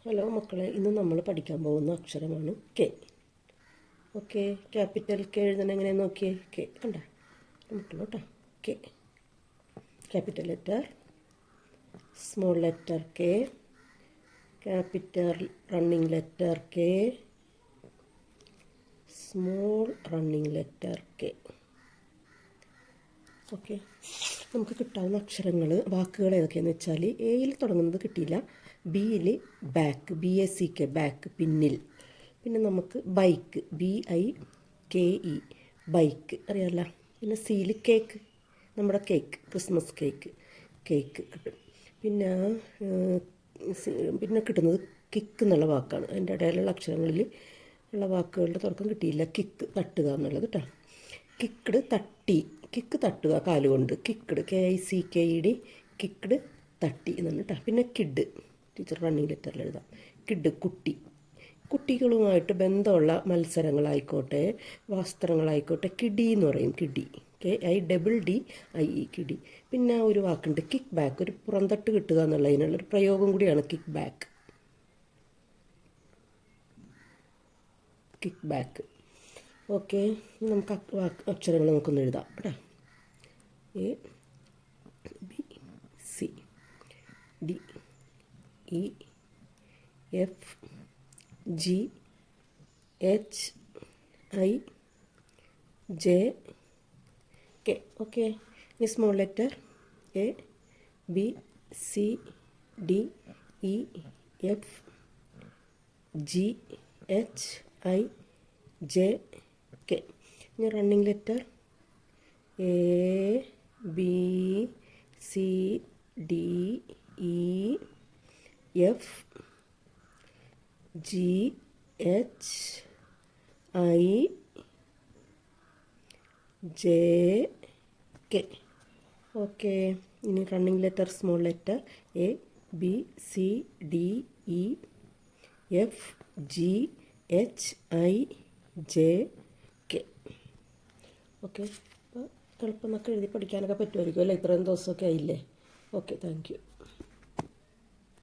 Hello മക്കളെ, ഇന്ന് നമ്മൾ പഠിക്കാൻ പോകുന്ന അക്ഷരമാണ് കെ. ഓക്കെ, ക്യാപിറ്റൽ കെ എഴുതണം എങ്ങനെയാണെന്ന് നോക്കിയേ. കെ കണ്ട മക്കളോ കേട്ടോ. K capital letter, small letter K, capital running letter K, small running letter K. Okay, നമുക്ക് കിട്ടാവുന്ന അക്ഷരങ്ങൾ വാക്കുകൾ ഏതൊക്കെയാണെന്ന് വെച്ചാൽ, എയിൽ തുടങ്ങുന്നത് കിട്ടിയില്ല. ബിയിൽ ബാക്ക്, BACK ബാക്ക്, പിന്നിൽ. പിന്നെ നമുക്ക് ബൈക്ക്, BIKE ബൈക്ക് അറിയാമല്ലോ. പിന്നെ സിയിൽ കേക്ക്, നമ്മുടെ കേക്ക്, ക്രിസ്മസ് കേക്ക്, കേക്ക് കിട്ടും. പിന്നെ പിന്നെ കിട്ടുന്നത് കിക്ക് എന്നുള്ള വാക്കാണ്. അതിൻ്റെ ഇടയിലുള്ള അക്ഷരങ്ങളിൽ ഉള്ള വാക്കുകളുടെ തുടക്കം കിട്ടിയില്ല. കിക്ക് തട്ടുക എന്നുള്ളത് കേട്ടോ. കിക്ക്ഡ് തട്ടി, കിക്ക് തട്ടുക കാലുകൊണ്ട്, കിക്ക്ഡ് KICKED കിക്ക്ഡ് തട്ടി എന്നാണ് കേട്ടോ. പിന്നെ കിഡ്, ടീച്ചർ റണ്ണിങ് ലെറ്ററിൽ എഴുതാം. കിഡ് കുട്ടി. കുട്ടികളുമായിട്ട് ബന്ധമുള്ള മത്സരങ്ങളായിക്കോട്ടെ, വസ്ത്രങ്ങളായിക്കോട്ടെ, കിഡി എന്ന് പറയും. കിഡി, KIDDIE കിഡി. പിന്നെ ഒരു വാക്കുണ്ട് കിക്ക് ബാക്ക്, ഒരു പുറന്തട്ട് കിട്ടുക എന്നുള്ളതിനുള്ളൊരു പ്രയോഗം കൂടിയാണ് kick back. Kick back. Okay, നമുക്ക് അക്ഷരങ്ങൾ നമുക്കൊന്ന് എഴുതാം കേട്ടോ. ABCDEFGHIJK. ഓക്കെ, ഇനി സ്മോൾ ലെറ്റർ ABCDEFGHIJK. ഇനി റണ്ണിങ് ലെറ്റർ ABCDEFGHIJK. ഓക്കെ, ഇനി running letter small letter ABCDEFGHIJK. Okay, അപ്പോൾ എളുപ്പം നമുക്ക് എഴുതി പഠിക്കാനൊക്കെ പറ്റുമായിരിക്കും അല്ലേ? ഇത്രയും ദിവസമൊക്കെ ആയില്ലേ? Okay, thank you.